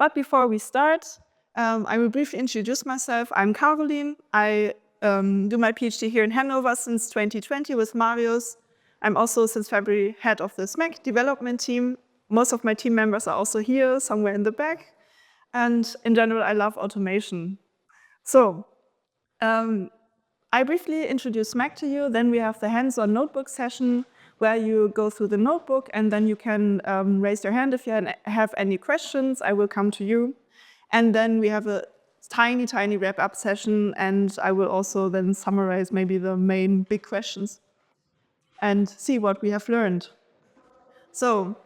But before we start, I will briefly introduce myself. I'm Carolin. I do my PhD here in Hanover since 2020 with Marius. I'm also, since February, head of the SMAC development team. Most of my team members are also here, somewhere in the back. And in general, I love automation. So, I briefly introduce SMAC to you. Then we have the hands-on notebook session where you go through the notebook and then you can raise your hand if you have any questions. I will come to you. And then we have a tiny, tiny wrap-up session, and I will also then summarize maybe the main big questions and see what we have learned. So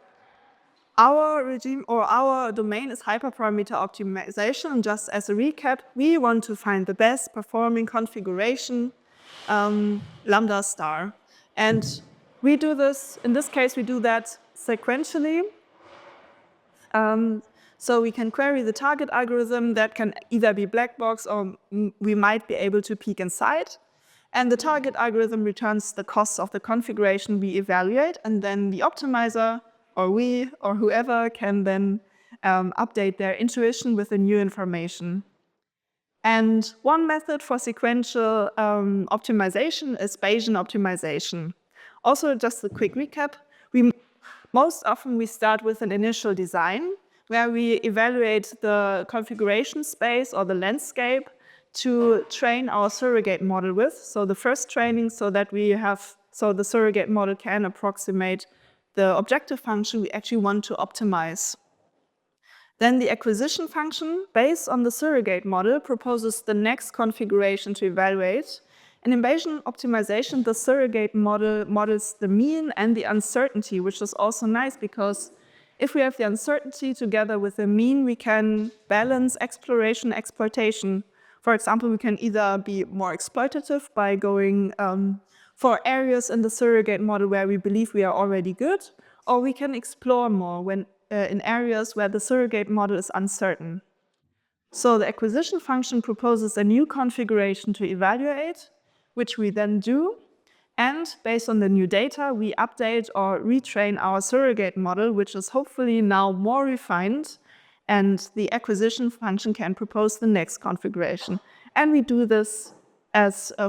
our regime or our domain is hyperparameter optimization. And just as a recap, we want to find the best performing configuration lambda star. And we do this, in this case, we do that sequentially. So we can query the target algorithm that can either be black box or we might be able to peek inside. And the target algorithm returns the costs of the configuration we evaluate, and then the optimizer, or we, or whoever, can then update their intuition with the new information. And one method for sequential optimization is Bayesian optimization. Also, just a quick recap, most often we start with an initial design where we evaluate the configuration space or the landscape to train our surrogate model with. So the first training so that the surrogate model can approximate the objective function we actually want to optimize. Then the acquisition function, based on the surrogate model, proposes the next configuration to evaluate. And in Bayesian optimization, the surrogate model models the mean and the uncertainty, which is also nice because if we have the uncertainty together with the mean, we can balance exploration and exploitation. For example, we can either be more exploitative by going for areas in the surrogate model where we believe we are already good, or we can explore more when in areas where the surrogate model is uncertain. So the acquisition function proposes a new configuration to evaluate, which we then do. And based on the new data, we update or retrain our surrogate model, which is hopefully now more refined. And the acquisition function can propose the next configuration. And we do this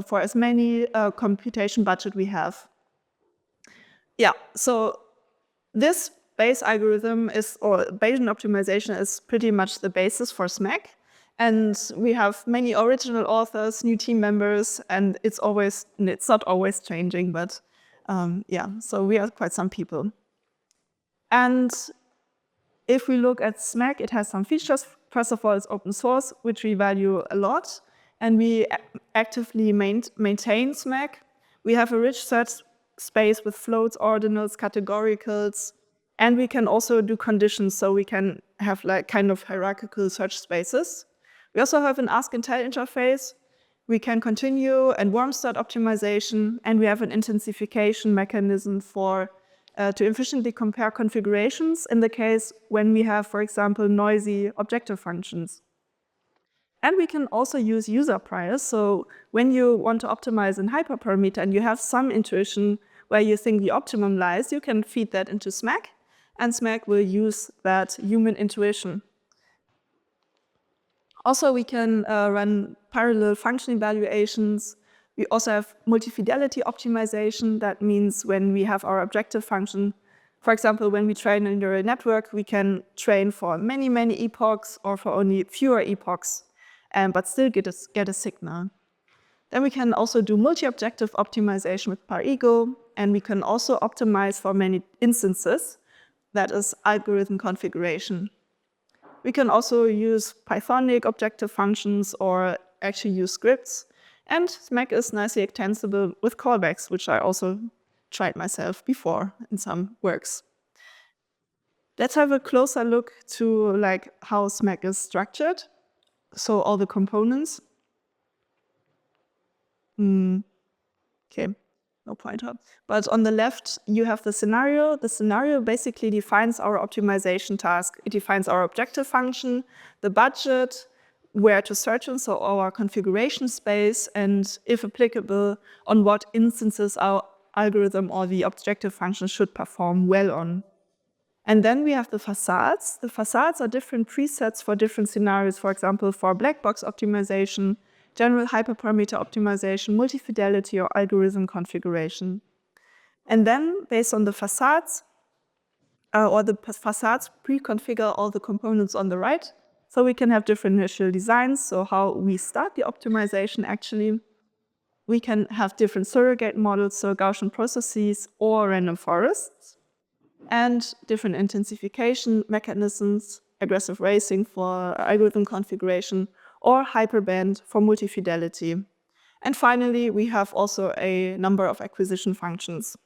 for as many computation budget we have. Yeah, so this Bayes algorithm or Bayesian optimization is pretty much the basis for SMAC. And we have many original authors, new team members, and it's not always changing, but yeah, so we are quite some people. And if we look at SMAC, it has some features. First of all, it's open source, which we value a lot, and we actively maintain SMAC. We have a rich search space with floats, ordinals, categoricals, and we can also do conditions, so we can have like kind of hierarchical search spaces. We also have an ask and tell interface. We can continue and warm start optimization, and we have an intensification mechanism to efficiently compare configurations in the case when we have, for example, noisy objective functions. And we can also use user priors. So when you want to optimize in hyperparameter and you have some intuition where you think the optimum lies, you can feed that into SMAC, and SMAC will use that human intuition. Also, we can run parallel function evaluations. We also have multi-fidelity optimization. That means when we have our objective function, for example, when we train a neural network, we can train for many, many epochs or for only fewer epochs, but still get a signal. Then we can also do multi-objective optimization with ParEgo, and we can also optimize for many instances. That is algorithm configuration. We can also use Pythonic objective functions or actually use scripts. And SMAC is nicely extensible with callbacks, which I also tried myself before in some works. Let's have a closer look to how SMAC is structured. So all the components. Okay, no pointer. But on the left, you have the scenario. The scenario basically defines our optimization task. It defines our objective function, the budget, where to search in, so our configuration space, and if applicable, on what instances our algorithm or the objective function should perform well on. And then we have the facades. The facades are different presets for different scenarios, for example, for black box optimization, general hyperparameter optimization, multi-fidelity, or algorithm configuration. And then, based on the facades, facades pre-configure all the components on the right, so we can have different initial designs, so how we start the optimization actually. We can have different surrogate models, so Gaussian processes or random forests, and different intensification mechanisms, aggressive racing for algorithm configuration, or hyperband for multi-fidelity. And finally, we have also a number of acquisition functions.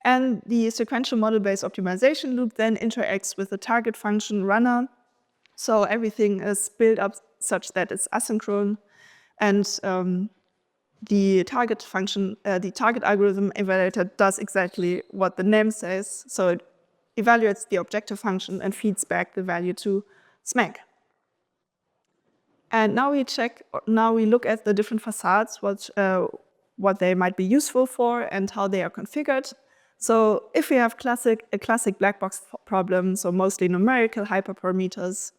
And the sequential model-based optimization loop then interacts with the target function runner. So everything is built up such that it's asynchronous, and the target function, the target algorithm evaluator does exactly what the name says. So it evaluates the objective function and feeds back the value to SMAC. And now we look at the different facades, what they might be useful for and how they are configured. So if we have a classic black box problem, so mostly numerical hyperparameters,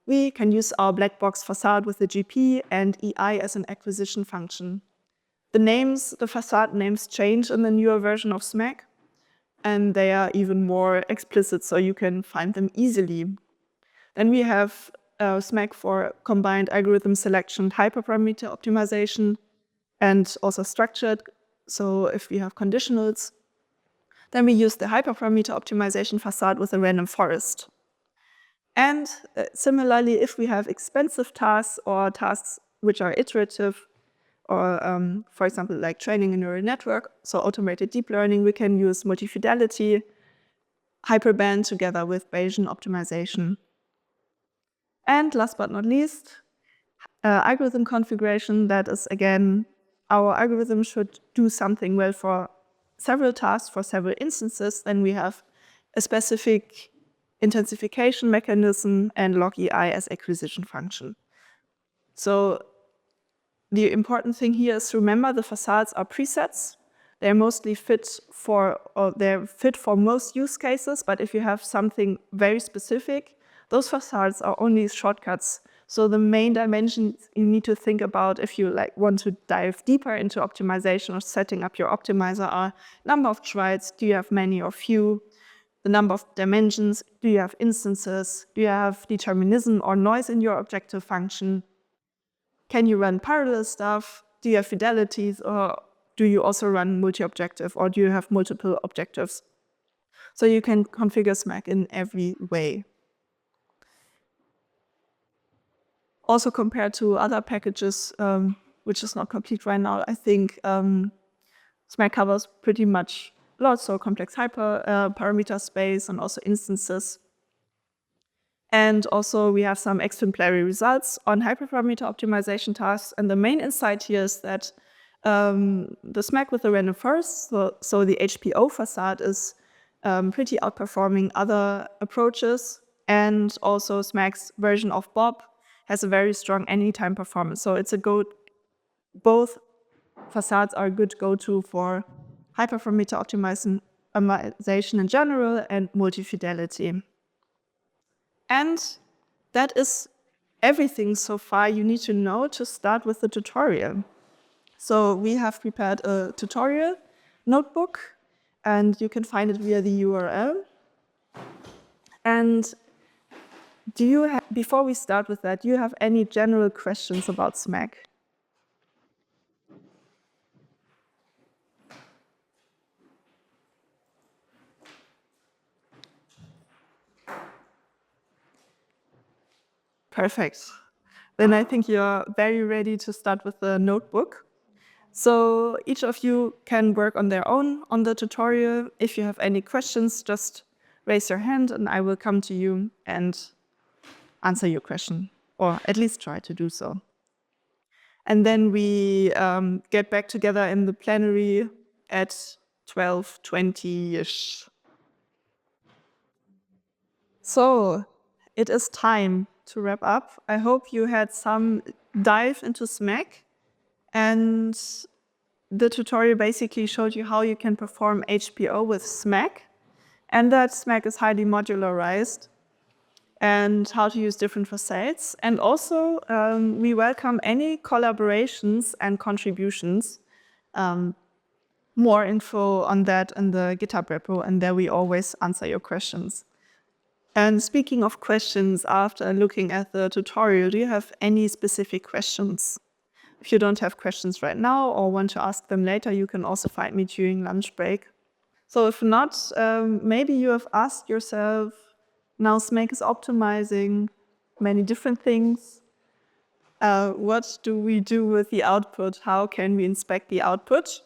we can use our black box facade with the GP and EI as an acquisition function. The facade names change in the newer version of SMAC, and they are even more explicit, so you can find them easily. Then we have SMAC for combined algorithm selection, hyperparameter optimization, and also structured. So if we have conditionals, then we use the hyperparameter optimization facade with a random forest. And similarly, if we have expensive tasks or tasks which are iterative, or for example, like training a neural network, so automated deep learning, we can use multi-fidelity, hyperband together with Bayesian optimization. And last but not least, algorithm configuration. That is, again, our algorithm should do something well for several tasks, for several instances. Then we have a specific intensification mechanism and log EI as acquisition function. So the important thing here is to remember the facades are presets. They're mostly fit for most use cases, but if you have something very specific, those facades are only shortcuts. So the main dimensions you need to think about if you want to dive deeper into optimization or setting up your optimizer are number of trials, do you have many or few, the number of dimensions, do you have instances, do you have determinism or noise in your objective function, can you run parallel stuff, do you have fidelities, or do you also run multi-objective, or do you have multiple objectives? So you can configure SMAC in every way. Also compared to other packages, which is not complete right now, I think SMAC covers pretty much lots of complex hyperparameter space and also instances. And also we have some exemplary results on hyperparameter optimization tasks. And the main insight here is that the SMAC with the random forest, so the HPO facade, is pretty outperforming other approaches. And also SMAC's version of Bob has a very strong anytime performance. So it's both facades are a good go-to for hyperparameter optimization in general and multi-fidelity. And that is everything so far you need to know to start with the tutorial. So we have prepared a tutorial notebook, and you can find it via the URL. And before we start with that, do you have any general questions about SMAC? Perfect. Then I think you're very ready to start with the notebook. So each of you can work on their own on the tutorial. If you have any questions, just raise your hand and I will come to you and answer your question, or at least try to do so. And then we get back together in the plenary at 12:20-ish. So it is time to wrap up. I hope you had some dive into SMAC, and the tutorial basically showed you how you can perform HPO with SMAC. and that SMAC is highly modularized, and how to use different facades. And also, we welcome any collaborations and contributions. More info on that in the GitHub repo, and there we always answer your questions. And speaking of questions, after looking at the tutorial, do you have any specific questions? If you don't have questions right now or want to ask them later, you can also find me during lunch break. So if not, maybe you have asked yourself, now SMAC is optimizing many different things. What do we do with the output? How can we inspect the output?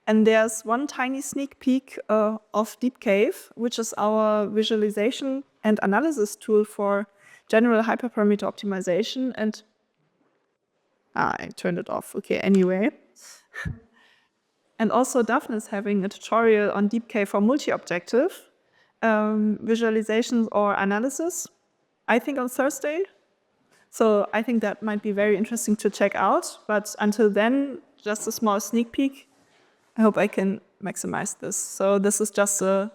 And there's one tiny sneak peek of DeepCave, which is our visualization and analysis tool for general hyperparameter optimization. And I turned it off. Okay, anyway. And also Daphne is having a tutorial on DeepCave for multi-objective visualizations or analysis, I think on Thursday. So I think that might be very interesting to check out. But until then, just a small sneak peek. I hope I can maximize this. So this is just a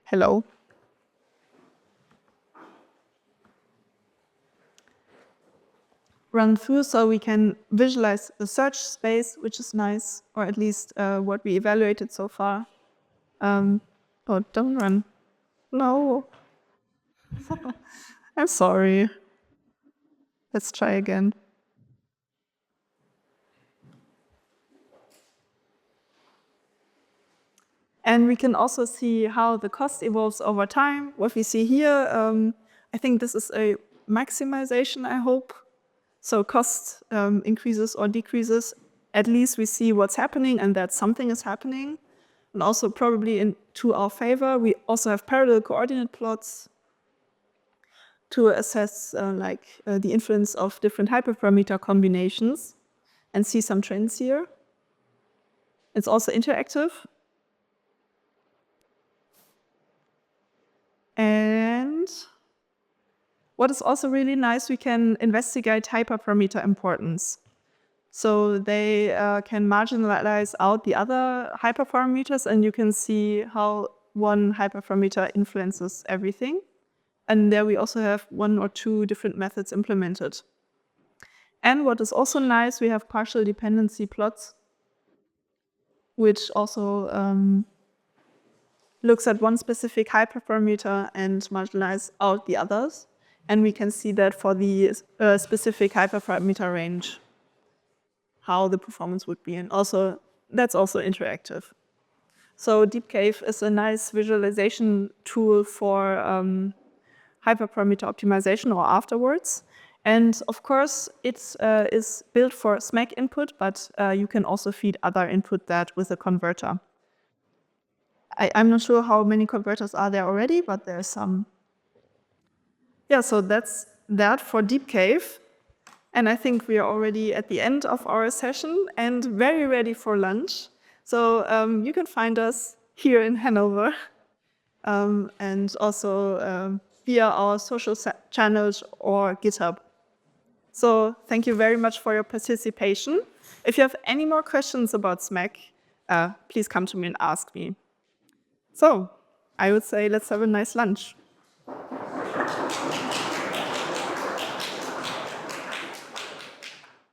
hello. Run through so we can visualize the search space, which is nice, or at least what we evaluated so far. Oh, don't run. No. I'm sorry. Let's try again. And we can also see how the cost evolves over time. What we see here, I think this is a maximization, I hope. So cost increases or decreases. At least we see what's happening and that something is happening. And also probably to our favor, we also have parallel coordinate plots to assess the influence of different hyperparameter combinations and see some trends here. It's also interactive. And what is also really nice, we can investigate hyperparameter importance. So they can marginalize out the other hyperparameters, and you can see how one hyperparameter influences everything. And there we also have 1 or 2 different methods implemented. And what is also nice, we have partial dependency plots, which also looks at one specific hyperparameter and marginalizes out the others. And we can see that for the specific hyperparameter range, how the performance would be. And also, that's also interactive. So DeepCave is a nice visualization tool for hyperparameter optimization or afterwards. And of course, it is built for SMAC input, but you can also feed other input that with a converter. I'm not sure how many converters are there already, but there's some. Yeah, so that's that for DeepCave. And I think we are already at the end of our session and very ready for lunch. So you can find us here in Hanover and also via our social channels or GitHub. So thank you very much for your participation. If you have any more questions about SMAC, please come to me and ask me. So I would say let's have a nice lunch.